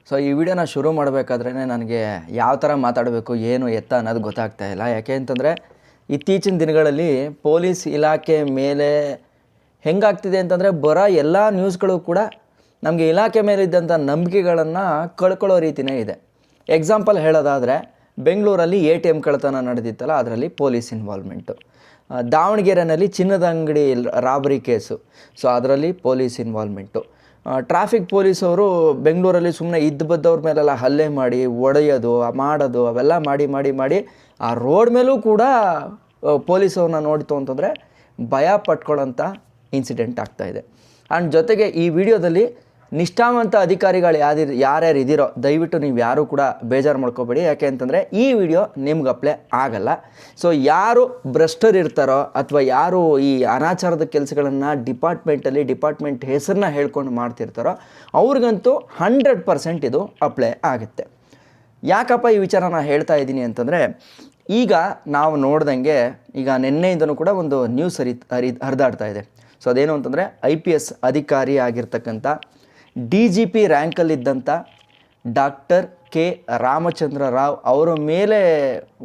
So ಈ ವಿಡಿಯೋನ ಶುರು ಮಾಡಬೇಕಾದ್ರೇ ನನಗೆ ಯಾವ ಥರ ಮಾತಾಡಬೇಕು ಏನು ಎತ್ತ ಅನ್ನೋದು ಗೊತ್ತಾಗ್ತಾ ಇಲ್ಲ. ಯಾಕೆ ಅಂತಂದರೆ ಇತ್ತೀಚಿನ ದಿನಗಳಲ್ಲಿ ಪೊಲೀಸ್ ಇಲಾಖೆ ಮೇಲೆ ಹೆಂಗಾಗ್ತಿದೆ ಅಂತಂದರೆ ಬರೋ ಎಲ್ಲ ನ್ಯೂಸ್ಗಳು ಕೂಡ ನಮಗೆ ಇಲಾಖೆ ಮೇಲಿದ್ದಂಥ ನಂಬಿಕೆಗಳನ್ನು ಕಳ್ಕೊಳ್ಳೋ ರೀತಿಯೇ ಇದೆ. ಎಕ್ಸಾಂಪಲ್ ಹೇಳೋದಾದರೆ ಬೆಂಗಳೂರಲ್ಲಿ ATM ಕಳ್ಳತನ ನಡೆದಿತ್ತಲ್ಲ, ಅದರಲ್ಲಿ ಪೊಲೀಸ್ ಇನ್ವಾಲ್ವ್ಮೆಂಟು. ದಾವಣಗೆರೆಯಲ್ಲಿ ಚಿನ್ನದ ಅಂಗಡಿ ರಾಬರಿ ಕೇಸು, ಸೊ ಅದರಲ್ಲಿ ಪೊಲೀಸ್ ಇನ್ವಾಲ್ವ್ಮೆಂಟು. ಟ್ರಾಫಿಕ್ ಪೊಲೀಸವರು ಬೆಂಗಳೂರಲ್ಲಿ ಸುಮ್ಮನೆ ಬದ್ದವ್ರ ಮೇಲೆಲ್ಲ ಹಲ್ಲೆ ಮಾಡಿ ಒಡೆಯೋದು ಮಾಡೋದು ಅವೆಲ್ಲ ಮಾಡಿ ಆ ರೋಡ್ ಮೇಲೂ ಕೂಡ ಪೊಲೀಸವ್ರನ್ನ ನೋಡಿತು ಅಂತಂದರೆ ಭಯ ಪಟ್ಕೊಳ್ಳೋಂಥ ಇನ್ಸಿಡೆಂಟ್ ಆಗ್ತಾಯಿದೆ. ಆ್ಯಂಡ್ ಜೊತೆಗೆ ಈ ವಿಡಿಯೋದಲ್ಲಿ ನಿಷ್ಠಾವಂತ ಅಧಿಕಾರಿಗಳು ಯಾರ್ಯಾರು ಇದ್ದೀರೋ ದಯವಿಟ್ಟು ನೀವು ಯಾರೂ ಕೂಡ ಬೇಜಾರು ಮಾಡ್ಕೋಬೇಡಿ. ಯಾಕೆ ಅಂತಂದರೆ ಈ ವಿಡಿಯೋ ನಿಮ್ಗೆ ಅಪ್ಲೈ ಆಗಲ್ಲ. ಸೊ ಯಾರು ಭ್ರಷ್ಟರು ಇರ್ತಾರೋ ಅಥವಾ ಯಾರು ಈ ಅನಾಚಾರದ ಕೆಲಸಗಳನ್ನು ಡಿಪಾರ್ಟ್ಮೆಂಟ್ ಹೆಸರನ್ನ ಹೇಳ್ಕೊಂಡು ಮಾಡ್ತಿರ್ತಾರೋ ಅವ್ರಿಗಂತೂ 100% ಇದು ಅಪ್ಲೈ ಆಗುತ್ತೆ. ಯಾಕಪ್ಪ ಈ ವಿಚಾರ ನಾನು ಹೇಳ್ತಾ ಇದ್ದೀನಿ ಅಂತಂದರೆ, ಈಗ ನಾವು ನೋಡ್ದಂಗೆ ಈಗ ನಿನ್ನೆಯಿಂದನೂ ಕೂಡ ಒಂದು ನ್ಯೂಸ್ ಹರಿದಾಡ್ತಾ ಇದೆ. ಸೊ ಅದೇನು ಅಂತಂದರೆ IPS ಅಧಿಕಾರಿ ಆಗಿರ್ತಕ್ಕಂಥ DGP ರ್ಯಾಂಕಲ್ಲಿದ್ದಂಥ ಡಾಕ್ಟರ್ K. ರಾಮಚಂದ್ರ ರಾವ್ ಅವರ ಮೇಲೆ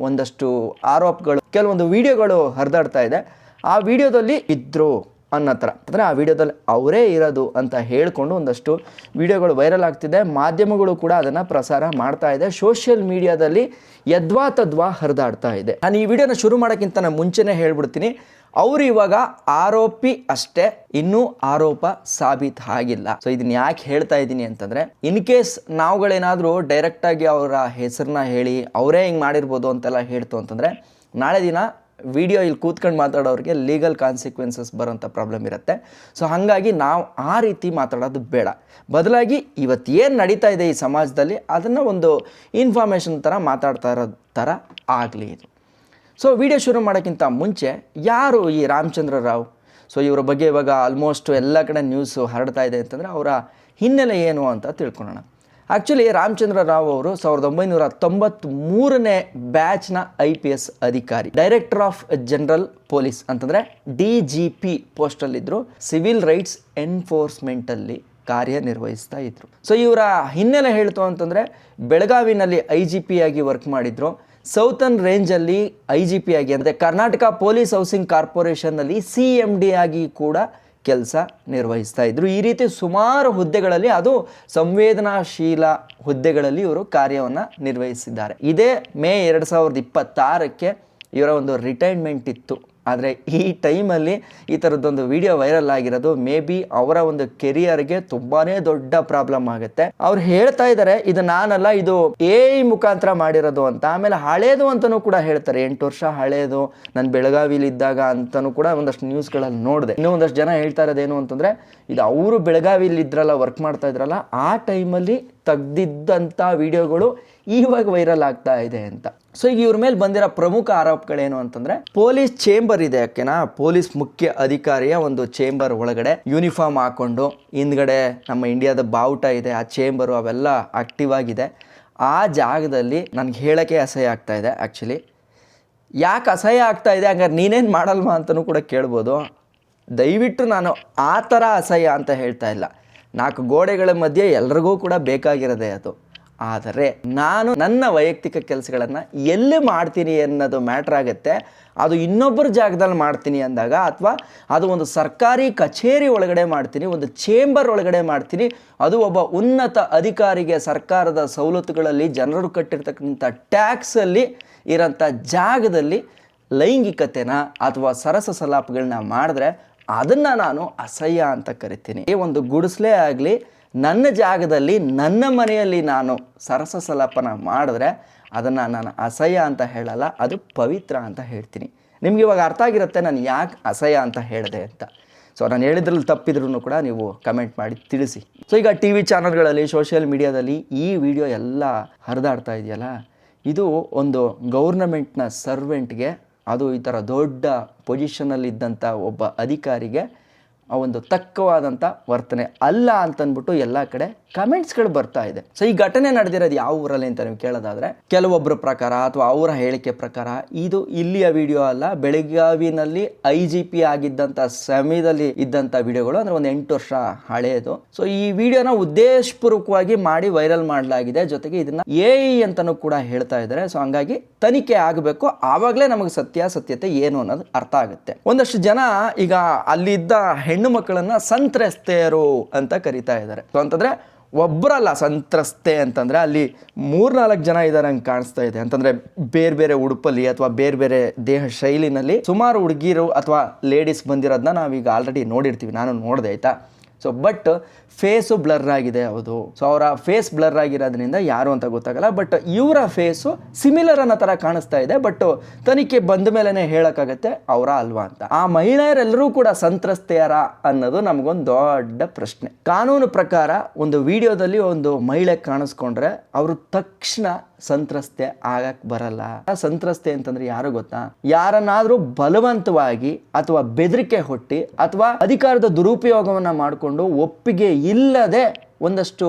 ಒಂದಷ್ಟು ಆರೋಪಗಳು, ಕೆಲವೊಂದು ವಿಡಿಯೋಗಳು ಹರಿದಾಡ್ತಾ ಇದೆ. ಆ ವಿಡಿಯೋದಲ್ಲಿ ಇದ್ದರು ಅನ್ನೋ ಥರ, ಅಂದರೆ ಆ ವಿಡಿಯೋದಲ್ಲಿ ಅವರೇ ಇರೋದು ಅಂತ ಹೇಳಿಕೊಂಡು ಒಂದಷ್ಟು ವಿಡಿಯೋಗಳು ವೈರಲ್ ಆಗ್ತಿದೆ. ಮಾಧ್ಯಮಗಳು ಕೂಡ ಅದನ್ನು ಪ್ರಸಾರ ಮಾಡ್ತಾ ಇದೆ. ಸೋಷಿಯಲ್ ಮೀಡಿಯಾದಲ್ಲಿ ಯದ್ವಾ ತದ್ವಾ ಹರಿದಾಡ್ತಾ ಇದೆ. ನಾನು ಈ ವಿಡಿಯೋನ ಶುರು ಮಾಡೋಕ್ಕಿಂತ ನಾನು ಮುಂಚೆನೇ ಹೇಳ್ಬಿಡ್ತೀನಿ, ಅವರು ಇವಾಗ ಆರೋಪಿ ಅಷ್ಟೇ, ಇನ್ನೂ ಆರೋಪ ಸಾಬೀತು ಆಗಿಲ್ಲ. ಸೊ ಇದನ್ನ ಯಾಕೆ ಹೇಳ್ತಾ ಇದ್ದೀನಿ ಅಂತಂದರೆ, ಇನ್ ಕೇಸ್ ನಾವುಗಳೇನಾದರೂ ಡೈರೆಕ್ಟಾಗಿ ಅವರ ಹೆಸರನ್ನ ಹೇಳಿ ಅವರೇ ಹಿಂಗೆ ಮಾಡಿರ್ಬೋದು ಅಂತೆಲ್ಲ ಹೇಳ್ತು ಅಂತಂದರೆ ನಾಳೆ ದಿನ ವಿಡಿಯೋ ಇಲ್ಲಿ ಕೂತ್ಕೊಂಡು ಮಾತಾಡೋರಿಗೆ ಲೀಗಲ್ ಕಾನ್ಸಿಕ್ವೆನ್ಸಸ್ ಬರೋಂಥ ಪ್ರಾಬ್ಲಮ್ ಇರುತ್ತೆ. ಸೊ ಹಾಗಾಗಿ ನಾವು ಆ ರೀತಿ ಮಾತಾಡೋದು ಬೇಡ. ಬದಲಾಗಿ ಇವತ್ತು ಏನು ನಡೀತಾ ಇದೆ ಈ ಸಮಾಜದಲ್ಲಿ ಅದನ್ನು ಒಂದು ಇನ್ಫಾರ್ಮೇಷನ್ ಥರ ಮಾತಾಡ್ತಾ ಇರೋ ಥರ ಆಗಲಿ ಇದು. ಸೊ ವಿಡಿಯೋ ಶುರು ಮಾಡೋಕ್ಕಿಂತ ಮುಂಚೆ ಯಾರು ಈ ರಾಮಚಂದ್ರ ರಾವ್? ಸೊ ಇವರ ಬಗ್ಗೆ ಇವಾಗ ಆಲ್ಮೋಸ್ಟ್ ಎಲ್ಲ ಕಡೆ ನ್ಯೂಸು ಹರಡ್ತಾ ಇದೆ ಅಂತಂದರೆ ಅವರ ಹಿನ್ನೆಲೆ ಏನು ಅಂತ ತಿಳ್ಕೊಳ್ಳೋಣ. ಆ್ಯಕ್ಚುಲಿ ರಾಮಚಂದ್ರ ರಾವ್ ಅವರು 1993ನೇ ಬ್ಯಾಚ್ನ IPS ಅಧಿಕಾರಿ, ಡೈರೆಕ್ಟರ್ ಆಫ್ ಜನರಲ್ ಪೊಲೀಸ್ ಅಂತಂದರೆ DGP ಪೋಸ್ಟಲ್ಲಿದ್ದರು. ಸಿವಿಲ್ ರೈಟ್ಸ್ ಎನ್ಫೋರ್ಸ್ಮೆಂಟಲ್ಲಿ ಕಾರ್ಯನಿರ್ವಹಿಸ್ತಾ ಇದ್ದರು. ಸೊ ಇವರ ಹಿನ್ನೆಲೆ ಹೇಳ್ತು ಅಂತಂದರೆ ಬೆಳಗಾವಿನಲ್ಲಿ IGP ಆಗಿ ವರ್ಕ್ ಮಾಡಿದರು. ಸೌತರ್ನ್ ರೇಂಜಲ್ಲಿ IGP ಆಗಿ ಅಂದರೆ ಕರ್ನಾಟಕ ಪೊಲೀಸ್ ಹೌಸಿಂಗ್ ಕಾರ್ಪೊರೇಷನ್ನಲ್ಲಿ CMD ಆಗಿ ಕೂಡ ಕೆಲಸ ನಿರ್ವಹಿಸ್ತಾ ಇದ್ದರು. ಈ ರೀತಿ ಸುಮಾರು ಹುದ್ದೆಗಳಲ್ಲಿ, ಅದು ಸಂವೇದನಾಶೀಲ ಹುದ್ದೆಗಳಲ್ಲಿ ಇವರು ಕಾರ್ಯವನ್ನು ನಿರ್ವಹಿಸಿದ್ದಾರೆ. ಇದೇ ಮೇ 2026ಕ್ಕೆ ಇವರ ಒಂದು ರಿಟೈರ್ಮೆಂಟ್ ಇತ್ತು. ಆದರೆ ಈ ಟೈಮಲ್ಲಿ ಈ ಥರದ್ದೊಂದು ವಿಡಿಯೋ ವೈರಲ್ ಆಗಿರೋದು ಮೇ ಬಿ ಅವರ ಒಂದು ಕೆರಿಯರ್ಗೆ ತುಂಬಾ ದೊಡ್ಡ ಪ್ರಾಬ್ಲಮ್ ಆಗುತ್ತೆ. ಅವ್ರು ಹೇಳ್ತಾ ಇದ್ದಾರೆ, ಇದು ನಾನಲ್ಲ, ಇದು AI ಮುಖಾಂತರ ಮಾಡಿರೋದು ಅಂತ. ಆಮೇಲೆ ಹಳೇದು ಅಂತಲೂ ಕೂಡ ಹೇಳ್ತಾರೆ, 8 ವರ್ಷ ಹಳೇದು, ನಾನು ಬೆಳಗಾವಿಲಿ ಇದ್ದಾಗ ಅಂತಲೂ ಕೂಡ ಒಂದಷ್ಟು ನ್ಯೂಸ್ಗಳಲ್ಲಿ ನೋಡಿದೆ. ಇನ್ನೂ ಒಂದಷ್ಟು ಜನ ಹೇಳ್ತಾ ಇರೋದೇನು ಅಂತಂದರೆ, ಇದು ಅವರು ಬೆಳಗಾವಿಲಿ ಇದ್ರಲ್ಲ, ವರ್ಕ್ ಮಾಡ್ತಾ ಇದ್ರಲ್ಲ, ಆ ಟೈಮಲ್ಲಿ ತೆಗ್ದಿದ್ದಂಥ ವಿಡಿಯೋಗಳು ಇವಾಗ ವೈರಲ್ ಆಗ್ತಾ ಇದೆ ಅಂತ. ಸೊ ಈಗ ಇವ್ರ ಮೇಲೆ ಬಂದಿರೋ ಪ್ರಮುಖ ಆರೋಪಗಳೇನು ಅಂತಂದರೆ, ಪೊಲೀಸ್ ಚೇಂಬರ್ ಇದೆ ಯಾಕೆನಾ, ಪೊಲೀಸ್ ಮುಖ್ಯ ಅಧಿಕಾರಿಯ ಒಂದು ಚೇಂಬರ್ ಒಳಗಡೆ ಯೂನಿಫಾರ್ಮ್ ಹಾಕ್ಕೊಂಡು ಹಿಂದ್ಗಡೆ ನಮ್ಮ ಇಂಡಿಯಾದ ಬಾವುಟ ಇದೆ, ಆ ಚೇಂಬರು ಅವೆಲ್ಲ ಆಕ್ಟಿವ್ ಆಗಿದೆ. ಆ ಜಾಗದಲ್ಲಿ ನನಗೆ ಹೇಳೋಕ್ಕೆ ಅಸಹ್ಯ ಆಗ್ತಾ ಇದೆ. ಆ್ಯಕ್ಚುಲಿ ಯಾಕೆ ಅಸಹ್ಯ ಆಗ್ತಾ ಇದೆ, ಹಂಗಾರೆ ನೀನೇನು ಮಾಡಲ್ವಾ ಅಂತಲೂ ಕೂಡ ಕೇಳ್ಬೋದು. ದಯವಿಟ್ಟು ನಾನು ಆ ಥರ ಅಸಹ್ಯ ಅಂತ ಹೇಳ್ತಾ ಇಲ್ಲ. 4 ಗೋಡೆಗಳ ಮಧ್ಯೆ ಎಲ್ರಿಗೂ ಕೂಡ ಬೇಕಾಗಿರೋದೇ ಅದು. ಆದರೆ ನಾನು ನನ್ನ ವೈಯಕ್ತಿಕ ಕೆಲಸಗಳನ್ನು ಎಲ್ಲಿ ಮಾಡ್ತೀನಿ ಅನ್ನೋದು ಮ್ಯಾಟ್ರ್ ಆಗುತ್ತೆ. ಅದು ಇನ್ನೊಬ್ಬರ ಜಾಗದಲ್ಲಿ ಮಾಡ್ತೀನಿ ಅಂದಾಗ, ಅಥವಾ ಅದು ಒಂದು ಸರ್ಕಾರಿ ಕಚೇರಿ ಒಳಗಡೆ ಮಾಡ್ತೀನಿ, ಒಂದು ಚೇಂಬರ್ ಒಳಗಡೆ ಮಾಡ್ತೀನಿ, ಅದು ಒಬ್ಬ ಉನ್ನತ ಅಧಿಕಾರಿಗೆ ಸರ್ಕಾರದ ಸವಲತ್ತುಗಳಲ್ಲಿ ಜನರು ಕಟ್ಟಿರ್ತಕ್ಕಂಥ ಟ್ಯಾಕ್ಸಲ್ಲಿ ಇರೋಂಥ ಜಾಗದಲ್ಲಿ ಲೈಂಗಿಕತೆನ ಅಥವಾ ಸರಸ ಸಲಾಪಗಳನ್ನ ಮಾಡಿದ್ರೆ ಅದನ್ನು ನಾನು ಅಸಹ್ಯ ಅಂತ ಕರಿತೀನಿ. ಈ ಒಂದು ಗುಡಿಸಲೇ ಆಗಲಿ, ನನ್ನ ಜಾಗದಲ್ಲಿ ನನ್ನ ಮನೆಯಲ್ಲಿ ನಾನು ಸರಸ ಸಲಾಪನ ಮಾಡಿದ್ರೆ ಅದನ್ನು ನಾನು ಅಸಹ್ಯ ಅಂತ ಹೇಳಲ್ಲ, ಅದು ಪವಿತ್ರ ಅಂತ ಹೇಳ್ತೀನಿ. ನಿಮ್ಗೆ ಇವಾಗ ಅರ್ಥ ಆಗಿರುತ್ತೆ ನಾನು ಯಾಕೆ ಅಸಹ್ಯ ಅಂತ ಹೇಳಿದೆ ಅಂತ. ಸೊ ನಾನು ಹೇಳಿದ್ರಲ್ಲಿ ತಪ್ಪಿದ್ರೂ ಕೂಡ ನೀವು ಕಮೆಂಟ್ ಮಾಡಿ ತಿಳಿಸಿ. ಸೊ ಈಗ TV ಚಾನಲ್ಗಳಲ್ಲಿ, ಸೋಷಿಯಲ್ ಮೀಡಿಯಾದಲ್ಲಿ ಈ ವಿಡಿಯೋ ಎಲ್ಲ ಹರಿದಾಡ್ತಾ ಇದೆಯಲ್ಲ, ಇದು ಒಂದು ಗೌರ್ನಮೆಂಟ್ನ ಸರ್ವೆಂಟ್ಗೆ, ಅದು ಈ ಥರ ದೊಡ್ಡ ಪೊಸಿಷನಲ್ಲಿದ್ದಂಥ ಒಬ್ಬ ಅಧಿಕಾರಿಗೆ ಆ ಒಂದು ತಕ್ಕವಾದಂಥ ವರ್ತನೆ ಅಲ್ಲ ಅಂತಂದ್ಬಿಟ್ಟು ಎಲ್ಲ ಕಡೆ ಕಮೆಂಟ್ಸ್ಗಳು ಬರ್ತಾ ಇದೆ. ಸೊ ಈ ಘಟನೆ ನಡೆದಿರೋದು ಯಾವ ಊರಲ್ಲಿ ಅಂತ ನೀವು ಕೇಳೋದಾದ್ರೆ, ಕೆಲವೊಬ್ಬರ ಪ್ರಕಾರ ಅಥವಾ ಅವರ ಹೇಳಿಕೆ ಪ್ರಕಾರ ಇದು ಇಲ್ಲಿಯ ವಿಡಿಯೋ ಅಲ್ಲ, ಬೆಳಗಾವಿನಲ್ಲಿ IGP ಆಗಿದ್ದಂಥ ಸಮಯದಲ್ಲಿ ಇದ್ದಂಥ ವಿಡಿಯೋಗಳು, ಅಂದ್ರೆ ಒಂದು 8 ವರ್ಷ ಹಳೆಯದು. ಸೊ ಈ ವಿಡಿಯೋನ ಉದ್ದೇಶಪೂರ್ವಕವಾಗಿ ಮಾಡಿ ವೈರಲ್ ಮಾಡಲಾಗಿದೆ. ಜೊತೆಗೆ ಇದನ್ನ AI ಅಂತಲೂ ಕೂಡ ಹೇಳ್ತಾ ಇದ್ದಾರೆ. ಸೊ ಹಂಗಾಗಿ ತನಿಖೆ ಆಗಬೇಕು, ಆವಾಗಲೇ ನಮಗೆ ಸತ್ಯಾಸತ್ಯತೆ ಏನು ಅನ್ನೋದು ಅರ್ಥ ಆಗುತ್ತೆ. ಒಂದಷ್ಟು ಜನ ಈಗ ಅಲ್ಲಿದ್ದ ಹೆಣ್ಣು ಮಕ್ಕಳನ್ನ ಸಂತ್ರಸ್ತೆಯರು ಅಂತ ಕರಿತಾ ಇದ್ದಾರೆ. ಸೊ ಅಂತಂದ್ರೆ ಒಬ್ಬರಲ್ಲ ಸಂತ್ರಸ್ತೆ ಅಂತಂದರೆ ಅಲ್ಲಿ 3-4 ಜನ ಇದ್ದಾರೆ ಹಂಗೆ ಕಾಣಿಸ್ತಾ ಇದೆ. ಅಂತಂದರೆ ಬೇರೆ ಬೇರೆ ಉಡುಪಲ್ಲಿ ಅಥವಾ ಬೇರೆ ಬೇರೆ ದೇಹ ಶೈಲಿನಲ್ಲಿ ಸುಮಾರು ಹುಡುಗಿರು ಅಥವಾ ಲೇಡೀಸ್ ಬಂದಿರೋದನ್ನ ನಾವೀಗ ಆಲ್ರೆಡಿ ನೋಡಿರ್ತೀವಿ, ನಾನು ನೋಡಿದೆ ಆಯಿತಾ. ಸೊ ಬಟ್ ಫೇಸು ಬ್ಲರ್ ಆಗಿದೆ, ಹೌದು. ಸೊ ಅವರ ಫೇಸ್ ಬ್ಲರ್ ಆಗಿರೋದ್ರಿಂದ ಯಾರು ಅಂತ ಗೊತ್ತಾಗಲ್ಲ. ಬಟ್ ಇವರ ಫೇಸು ಸಿಮಿಲರ್ ಅನ್ನೋ ಥರ ಕಾಣಿಸ್ತಾ ಇದೆ. ಬಟ್ ತನಿಖೆ ಬಂದ ಮೇಲೇ ಹೇಳೋಕ್ಕಾಗತ್ತೆ ಅವರ ಅಲ್ವಾ ಅಂತ. ಆ ಮಹಿಳೆಯರೆಲ್ಲರೂ ಕೂಡ ಸಂತ್ರಸ್ತೆಯರ ಅನ್ನೋದು ನಮಗೊಂದು ದೊಡ್ಡ ಪ್ರಶ್ನೆ. ಕಾನೂನು ಪ್ರಕಾರ ಒಂದು ವಿಡಿಯೋದಲ್ಲಿ ಒಂದು ಮಹಿಳೆ ಕಾಣಿಸ್ಕೊಂಡ್ರೆ ಅವರು ತಕ್ಷಣ ಸಂತ್ರಸ್ತೆ ಆಗಕ್ಕೆ ಬರಲ್ಲ. ಸಂತ್ರಸ್ತೆ ಅಂತಂದ್ರೆ ಯಾರು ಗೊತ್ತಾ? ಯಾರನ್ನಾದ್ರೂ ಬಲವಂತವಾಗಿ ಅಥವಾ ಬೆದರಿಕೆ ಹೊಟ್ಟಿ ಅಥವಾ ಅಧಿಕಾರದ ದುರುಪಯೋಗವನ್ನ ಮಾಡಿಕೊಂಡು ಒಪ್ಪಿಗೆ ಇಲ್ಲದೆ ಒಂದಷ್ಟು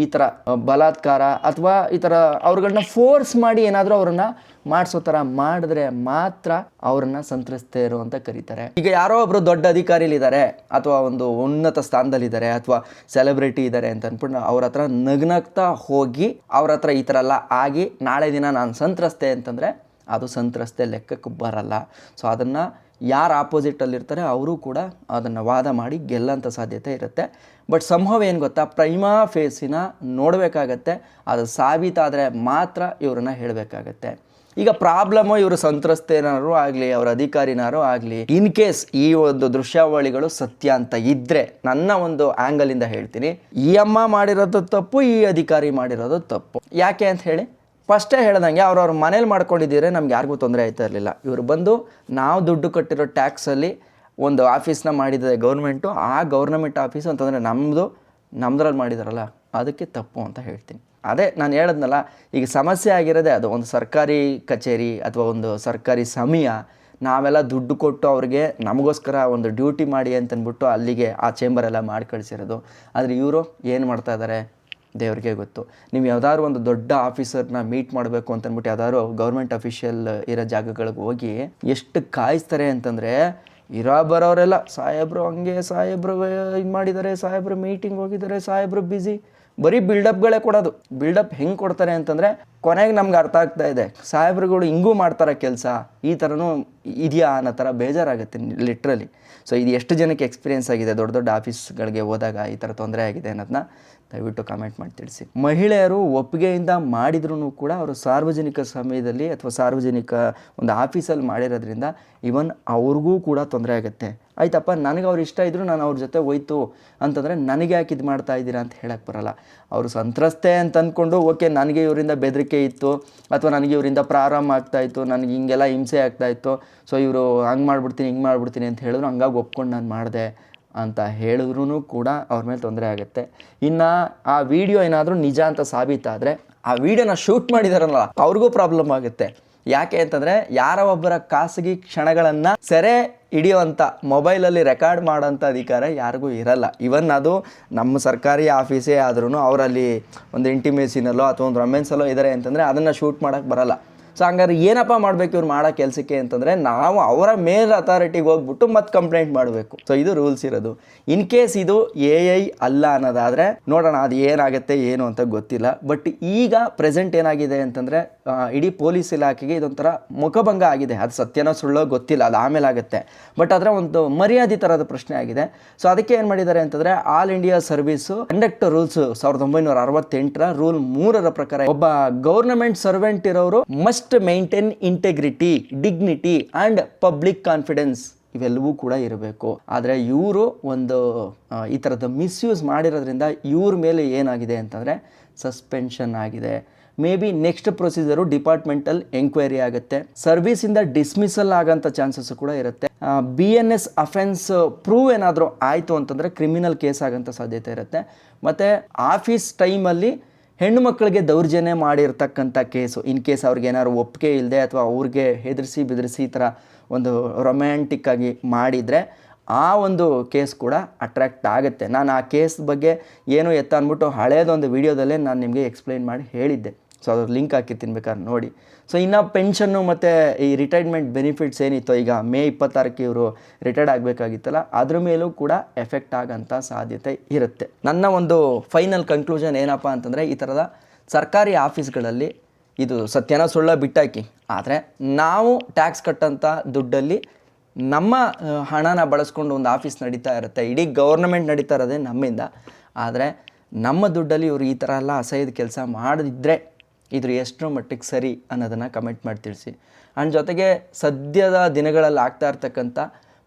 ಈ ಥರ ಬಲಾತ್ಕಾರ ಅಥವಾ ಈ ಥರ ಅವ್ರುಗಳನ್ನ ಫೋರ್ಸ್ ಮಾಡಿ ಏನಾದರೂ ಅವ್ರನ್ನ ಮಾಡಿಸೋ ಥರ ಮಾಡಿದ್ರೆ ಮಾತ್ರ ಅವ್ರನ್ನ ಸಂತ್ರಸ್ತೆಯರು ಅಂತ ಕರೀತಾರೆ. ಈಗ ಯಾರೋ ಒಬ್ರು ದೊಡ್ಡ ಅಧಿಕಾರಿಲಿದ್ದಾರೆ ಅಥವಾ ಒಂದು ಉನ್ನತ ಸ್ಥಾನದಲ್ಲಿದ್ದಾರೆ ಅಥವಾ ಸೆಲೆಬ್ರಿಟಿ ಇದ್ದಾರೆ ಅಂತ ಅಂದ್ಬಿಟ್ಟು ಅವ್ರ ಹತ್ರ ನಗ್ನಗ್ತಾ ಹೋಗಿ ಅವ್ರ ಹತ್ರ ಈ ಥರ ಎಲ್ಲ ಆಗಿ ನಾಳೆ ದಿನ ನಾನು ಸಂತ್ರಸ್ತೆ ಅಂತಂದರೆ ಅದು ಸಂತ್ರಸ್ತೆ ಲೆಕ್ಕಕ್ಕೆ ಬರಲ್ಲ. ಸೊ ಅದನ್ನು ಯಾರು ಆಪೋಸಿಟಲ್ಲಿರ್ತಾರೆ ಅವರು ಕೂಡ ಅದನ್ನು ವಾದ ಮಾಡಿ ಗೆಲ್ಲಂಥ ಸಾಧ್ಯತೆ ಇರುತ್ತೆ. ಬಟ್ ಸಂಭವ ಏನು ಗೊತ್ತಾ, ಪ್ರೈಮಾ ಫೇಸಿನ ನೋಡಬೇಕಾಗತ್ತೆ, ಅದು ಸಾಬೀತಾದರೆ ಮಾತ್ರ ಇವ್ರನ್ನ ಹೇಳಬೇಕಾಗತ್ತೆ. ಈಗ ಪ್ರಾಬ್ಲಮ್ಮು ಇವರು ಸಂತ್ರಸ್ತೆನಾರು ಆಗಲಿ ಅವ್ರ ಅಧಿಕಾರಿನಾರು ಆಗಲಿ, ಇನ್ ಕೇಸ್ ಈ ಒಂದು ದೃಶ್ಯಾವಳಿಗಳು ಸತ್ಯ ಅಂತ ಇದ್ದರೆ ನನ್ನ ಒಂದು ಆ್ಯಂಗಲಿಂದ ಹೇಳ್ತೀನಿ, ಈ ಅಮ್ಮ ಮಾಡಿರೋದು ತಪ್ಪು, ಈ ಅಧಿಕಾರಿ ಮಾಡಿರೋದು ತಪ್ಪು. ಯಾಕೆ ಅಂತ ಹೇಳಿ ಫಸ್ಟೇ ಹೇಳ್ದಂಗೆ ಅವ್ರವ್ರ ಮನೇಲಿ ಮಾಡ್ಕೊಂಡಿದ್ದರೆ ನಮ್ಗೆ ಯಾರಿಗೂ ತೊಂದರೆ ಆಯ್ತಾ ಇರಲಿಲ್ಲ. ಇವರು ಬಂದು ನಾವು ದುಡ್ಡು ಕಟ್ಟಿರೋ ಟ್ಯಾಕ್ಸಲ್ಲಿ ಒಂದು ಆಫೀಸ್ನ ಮಾಡಿದೆ ಗೌರ್ಮೆಂಟು, ಆ ಗೌರ್ನಮೆಂಟ್ ಆಫೀಸ್ ಅಂತಂದರೆ ನಮ್ದ್ರಲ್ಲಿ ಮಾಡಿದಾರಲ್ಲ ಅದಕ್ಕೆ ತಪ್ಪು ಅಂತ ಹೇಳ್ತೀನಿ. ಅದೇ ನಾನು ಹೇಳಿದ್ನಲ್ಲ, ಈಗ ಸಮಸ್ಯೆ ಆಗಿರೋದೇ ಅದು. ಒಂದು ಸರ್ಕಾರಿ ಕಚೇರಿ ಅಥವಾ ಒಂದು ಸರ್ಕಾರಿ ಸಮಯ, ನಾವೆಲ್ಲ ದುಡ್ಡು ಕೊಟ್ಟು ಅವ್ರಿಗೆ ನಮಗೋಸ್ಕರ ಒಂದು ಡ್ಯೂಟಿ ಮಾಡಿ ಅಂತಂದ್ಬಿಟ್ಟು ಅಲ್ಲಿಗೆ ಆ ಚೇಂಬರೆಲ್ಲ ಮಾಡಿ ಕಳಿಸಿರೋದು. ಆದರೆ ಇವರು ಏನು ಮಾಡ್ತಾ ಇದ್ದಾರೆ ದೇವ್ರಿಗೆ ಗೊತ್ತು. ನೀವು ಯಾವ್ದಾದ್ರು ಒಂದು ದೊಡ್ಡ ಆಫೀಸರ್ನ ಮೀಟ್ ಮಾಡಬೇಕು ಅಂತಂದ್ಬಿಟ್ಟು ಯಾವ್ದಾದ್ರು ಗೌರ್ಮೆಂಟ್ ಅಫಿಷಿಯಲ್ ಇರೋ ಜಾಗಗಳಿಗೆ ಹೋಗಿ ಎಷ್ಟು ಕಾಯಿಸ್ತಾರೆ ಅಂತಂದರೆ, ಇರೋ ಬರೋರೆಲ್ಲ ಸಾಹೇಬ್ರು ಹಂಗೆ, ಸಾಹೇಬ್ರು ಇದು ಮಾಡಿದ್ದಾರೆ, ಸಾಹೇಬ್ರು ಮೀಟಿಂಗ್ ಹೋಗಿದ್ದಾರೆ, ಸಾಹೇಬ್ರು ಬ್ಯುಸಿ, ಬರೀ ಬಿಲ್ಡಪ್ಗಳೇ ಕೊಡೋದು. ಬಿಲ್ಡಪ್ ಹೆಂಗೆ ಕೊಡ್ತಾರೆ ಅಂತಂದರೆ ಕೊನೆಗೆ ನಮ್ಗೆ ಅರ್ಥ ಆಗ್ತಾ ಇದೆ, ಸಾಹೇಬ್ರುಗಳು ಹಿಂಗೂ ಮಾಡ್ತಾರೆ ಕೆಲಸ, ಈ ಥರನೂ ಇದೆಯಾ ಅನ್ನೋ ಥರ ಬೇಜಾರಾಗುತ್ತೆ ಲಿಟ್ರಲಿ. ಸೊ ಇದು ಎಷ್ಟು ಜನಕ್ಕೆ ಎಕ್ಸ್ಪೀರಿಯೆನ್ಸ್ ಆಗಿದೆ ದೊಡ್ಡ ದೊಡ್ಡ ಆಫೀಸ್ಗಳಿಗೆ ಹೋದಾಗ ಈ ಥರ ತೊಂದರೆ ಆಗಿದೆ ಅನ್ನೋದನ್ನ ದಯವಿಟ್ಟು ಕಾಮೆಂಟ್ ಮಾಡಿ ತಿಳಿಸಿ. ಮಹಿಳೆಯರು ಒಪ್ಪಿಗೆಯಿಂದ ಮಾಡಿದ್ರೂ ಕೂಡ ಅವರು ಸಾರ್ವಜನಿಕ ಸಮಯದಲ್ಲಿ ಅಥವಾ ಸಾರ್ವಜನಿಕ ಒಂದು ಆಫೀಸಲ್ಲಿ ಮಾಡಿರೋದ್ರಿಂದ ಇವನ್ ಅವ್ರಿಗೂ ಕೂಡ ತೊಂದರೆ ಆಗುತ್ತೆ. ಆಯ್ತಪ್ಪ, ನನಗೆ ಅವ್ರು ಇಷ್ಟ ಇದ್ದರು ನಾನು ಅವ್ರ ಜೊತೆ ಹೋಯ್ತು ಅಂತಂದರೆ ನನಗೆ ಯಾಕೆ ಇದು ಮಾಡ್ತಾ ಇದ್ದೀರಾ ಅಂತ ಹೇಳಕ್ಕೆ ಬರಲ್ಲ. ಅವರು ಸಂತ್ರಸ್ತೆ ಅಂತ ಅಂದ್ಕೊಂಡು ಓಕೆ ನನಗೆ ಇವರಿಂದ ಬೆದರಿಕೆ ಇತ್ತು ಅಥವಾ ನನಗೆ ಇವರಿಂದ ಪ್ರಾರಂಭ ಆಗ್ತಾಯಿತ್ತು, ನನಗೆ ಹಿಂಗೆಲ್ಲ ಹಿಂಸೆ ಆಗ್ತಾಯಿತ್ತು, ಸೊ ಇವರು ಹಂಗೆ ಮಾಡಿಬಿಡ್ತೀನಿ ಹಿಂಗೆ ಮಾಡಿಬಿಡ್ತೀನಿ ಅಂತ ಹೇಳಿದ್ರು, ಹಂಗಾಗಿ ಒಪ್ಕೊಂಡು ನಾನು ಮಾಡಿದೆ ಅಂತ ಹೇಳಿದ್ರೂ ಕೂಡ ಅವ್ರ ಮೇಲೆ ತೊಂದರೆ ಆಗುತ್ತೆ. ಇನ್ನು ಆ ವಿಡಿಯೋ ಏನಾದರೂ ನಿಜ ಅಂತ ಸಾಬೀತಾದರೆ ಆ ವಿಡಿಯೋನ ಶೂಟ್ ಮಾಡಿದಾರಲ್ಲ ಅವ್ರಿಗೂ ಪ್ರಾಬ್ಲಮ್ ಆಗುತ್ತೆ. ಯಾಕೆ ಅಂತಂದರೆ ಯಾರ ಒಬ್ಬರ ಖಾಸಗಿ ಕ್ಷಣಗಳನ್ನು ಸೆರೆ ಹಿಡಿಯುವಂಥ ಮೊಬೈಲಲ್ಲಿ ರೆಕಾರ್ಡ್ ಮಾಡೋಂಥ ಅಧಿಕಾರ ಯಾರಿಗೂ ಇರಲ್ಲ. ಇವನ್ ಅದು ನಮ್ಮ ಸರ್ಕಾರಿ ಆಫೀಸೇ ಆದ್ರೂ ಅವರಲ್ಲಿ ಒಂದು ಇಂಟಿಮೇಸಿನಲ್ಲೋ ಅಥವಾ ಒಂದು ರೊಮ್ಯಾನ್ಸಲ್ಲೋ ಇದ್ದಾರೆ ಅಂತಂದರೆ ಅದನ್ನು ಶೂಟ್ ಮಾಡೋಕ್ಕೆ ಬರಲ್ಲ. ಸೊ ಹಂಗಾದ್ರೆ ಏನಪ್ಪ ಮಾಡಬೇಕು ಇವ್ರು ಮಾಡೋ ಕೆಲಸಕ್ಕೆ ಅಂತಂದರೆ, ನಾವು ಅವರ ಮೇಲ್ ಅಥಾರಿಟಿಗೆ ಹೋಗ್ಬಿಟ್ಟು ಮತ್ತೆ ಕಂಪ್ಲೇಂಟ್ ಮಾಡಬೇಕು. ಸೊ ಇದು ರೂಲ್ಸ್ ಇರೋದು. ಇನ್ ಕೇಸ್ ಇದು AI ಅಲ್ಲ ಅನ್ನೋದಾದರೆ ನೋಡೋಣ ಅದು ಏನಾಗುತ್ತೆ ಏನು ಅಂತ ಗೊತ್ತಿಲ್ಲ. ಬಟ್ ಈಗ ಪ್ರೆಸೆಂಟ್ ಏನಾಗಿದೆ ಅಂತಂದರೆ ಇಡೀ ಪೊಲೀಸ್ ಇಲಾಖೆಗೆ ಇದೊಂಥರ ಮುಖಭಂಗ ಆಗಿದೆ. ಅದು ಸತ್ಯನೋ ಸುಳ್ಳೋ ಗೊತ್ತಿಲ್ಲ, ಅದು ಆಮೇಲೆ ಆಗುತ್ತೆ. ಬಟ್ ಅದರ ಒಂದು ಮರ್ಯಾದೆ ಥರದ ಪ್ರಶ್ನೆ ಆಗಿದೆ. ಸೊ ಅದಕ್ಕೆ ಏನು ಮಾಡಿದ್ದಾರೆ ಅಂತಂದರೆ all India service conduct rules 1968 rule 3 ಪ್ರಕಾರ ಒಬ್ಬ ಗೌರ್ನಮೆಂಟ್ ಸರ್ವೆಂಟ್ ಇರೋರು must maintain integrity, dignity and public confidence ಇವೆಲ್ಲವೂ ಕೂಡ ಇರಬೇಕು. ಆದರೆ ಇವರು ಒಂದು ಈ ಥರದ ಮಿಸ್ಯೂಸ್ ಮಾಡಿರೋದ್ರಿಂದ ಇವ್ರ ಮೇಲೆ ಏನಾಗಿದೆ ಅಂತಂದರೆ ಸಸ್ಪೆನ್ಷನ್ ಆಗಿದೆ. May be next procedure departmental enquiry ಆಗುತ್ತೆ, ಸರ್ವಿಸಿಂದ ಡಿಸ್ಮಿಸಲ್ ಆಗೋಂಥ ಚಾನ್ಸಸ್ಸು ಕೂಡ ಇರುತ್ತೆ. BNS ಅಫೆನ್ಸ್ ಪ್ರೂವ್ ಏನಾದರೂ ಆಯಿತು ಅಂತಂದರೆ ಕ್ರಿಮಿನಲ್ ಕೇಸ್ ಆಗೋಂಥ ಸಾಧ್ಯತೆ ಇರುತ್ತೆ. ಮತ್ತು ಆಫೀಸ್ ಟೈಮಲ್ಲಿ ಹೆಣ್ಣು ಮಕ್ಕಳಿಗೆ ದೌರ್ಜನ್ಯ ಮಾಡಿರ್ತಕ್ಕಂಥ ಕೇಸು, ಇನ್ ಕೇಸ್ ಅವ್ರಿಗೆ ಏನಾದ್ರು ಒಪ್ಪಿಗೆ ಇಲ್ಲದೆ ಅಥವಾ ಅವ್ರಿಗೆ ಹೆದರಿಸಿ ಬೆದರಿಸಿ ಈ ಥರ ಒಂದು ರೊಮ್ಯಾಂಟಿಕ್ಕಾಗಿ ಮಾಡಿದರೆ ಆ ಒಂದು ಕೇಸ್ ಕೂಡ ಅಟ್ರ್ಯಾಕ್ಟ್ ಆಗುತ್ತೆ. ನಾನು ಆ ಕೇಸ್ ಬಗ್ಗೆ ಏನು ಎತ್ತ ಅಂದ್ಬಿಟ್ಟು ಹಳೇದೊಂದು ವೀಡಿಯೋದಲ್ಲೇ ನಾನು ನಿಮಗೆ ಎಕ್ಸ್ಪ್ಲೈನ್ ಮಾಡಿ ಹೇಳಿದ್ದೆ. ಸೊ ಅದ್ರ ಲಿಂಕ್ ಹಾಕಿರ್ತೀನಿ ಬೇಕಾದ್ರೆ ನೋಡಿ. ಸೊ ಇನ್ನು ಪೆನ್ಷನ್ನು ಮತ್ತು ಈ ರಿಟೈರ್ಮೆಂಟ್ ಬೆನಿಫಿಟ್ಸ್ ಏನಿತ್ತು, ಈಗ ಮೇ 26ಕ್ಕೆ ಇವರು ರಿಟೈರ್ಡ್ ಆಗಬೇಕಾಗಿತ್ತಲ್ಲ, ಅದ್ರ ಮೇಲೂ ಕೂಡ ಎಫೆಕ್ಟ್ ಆಗೋಂಥ ಸಾಧ್ಯತೆ ಇರುತ್ತೆ. ನನ್ನ ಒಂದು ಫೈನಲ್ ಕನ್ಕ್ಲೂಷನ್ ಏನಪ್ಪ ಅಂತಂದರೆ, ಈ ಥರದ ಸರ್ಕಾರಿ ಆಫೀಸ್ಗಳಲ್ಲಿ ಇದು ಸತ್ಯನ ಸುಳ್ಳ ಬಿಟ್ಟಾಕಿ, ಆದರೆ ನಾವು ಟ್ಯಾಕ್ಸ್ ಕಟ್ಟಂಥ ದುಡ್ಡಲ್ಲಿ ನಮ್ಮ ಹಣನ ಬಳಸ್ಕೊಂಡು ಒಂದು ಆಫೀಸ್ ನಡೀತಾ ಇರುತ್ತೆ. ಇಡೀ ಗೌರ್ನಮೆಂಟ್ ನಡೀತಾ ಇರೋದೇ ನಮ್ಮಿಂದ. ಆದರೆ ನಮ್ಮ ದುಡ್ಡಲ್ಲಿ ಇವರು ಈ ಥರ ಎಲ್ಲ ಅಸಹ್ಯದ ಕೆಲಸ ಮಾಡಿದ್ರೆ ಇದ್ರ ಎಷ್ಟರ ಮಟ್ಟಿಗೆ ಸರಿ ಅನ್ನೋದನ್ನು ಕಮೆಂಟ್ ಮಾಡಿ ತಿಳಿಸಿ. ಆ್ಯಂಡ್ ಜೊತೆಗೆ ಸದ್ಯದ ದಿನಗಳಲ್ಲಿ ಆಗ್ತಾ ಇರ್ತಕ್ಕಂಥ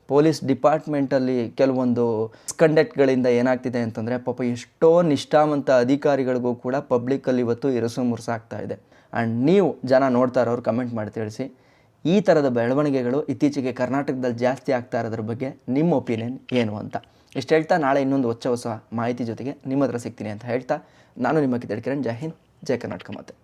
ಪೊಲೀಸ್ ಡಿಪಾರ್ಟ್ಮೆಂಟಲ್ಲಿ ಕೆಲವೊಂದು ಮಿಸ್ಕಂಡಕ್ಟ್ಗಳಿಂದ ಏನಾಗ್ತಿದೆ ಅಂತಂದರೆ, ಪಾಪ ಎಷ್ಟೋ ನಿಷ್ಠಾವಂತ ಅಧಿಕಾರಿಗಳಿಗೂ ಕೂಡ ಪಬ್ಲಿಕ್ಕಲ್ಲಿ ಇವತ್ತು ಇರಸು ಮುರುಸಾಗ್ತಾ ಇದೆ. ಆ್ಯಂಡ್ ನೀವು ಜನ ನೋಡ್ತಾ ಇರೋರು ಕಮೆಂಟ್ ಮಾಡಿ ತಿಳಿಸಿ, ಈ ಥರದ ಬೆಳವಣಿಗೆಗಳು ಇತ್ತೀಚೆಗೆ ಕರ್ನಾಟಕದಲ್ಲಿ ಜಾಸ್ತಿ ಆಗ್ತಾ ಇರೋದ್ರ ಬಗ್ಗೆ ನಿಮ್ಮ ಒಪಿನಿಯನ್ ಏನು ಅಂತ. ಇಷ್ಟು ಹೇಳ್ತಾ ನಾಳೆ ಇನ್ನೊಂದು ಹೊಸ ಮಾಹಿತಿ ಜೊತೆಗೆ ನಿಮ್ಮ ಹತ್ರ ಸಿಗ್ತೀನಿ ಅಂತ ಹೇಳ್ತಾ, ನಾನು ನಿಮ್ಮ ಕಿರಣ್. ಜೈ ಹಿಂದ್, ಜೈ ಕರ್ನಾಟಕ ಮಾತೆ.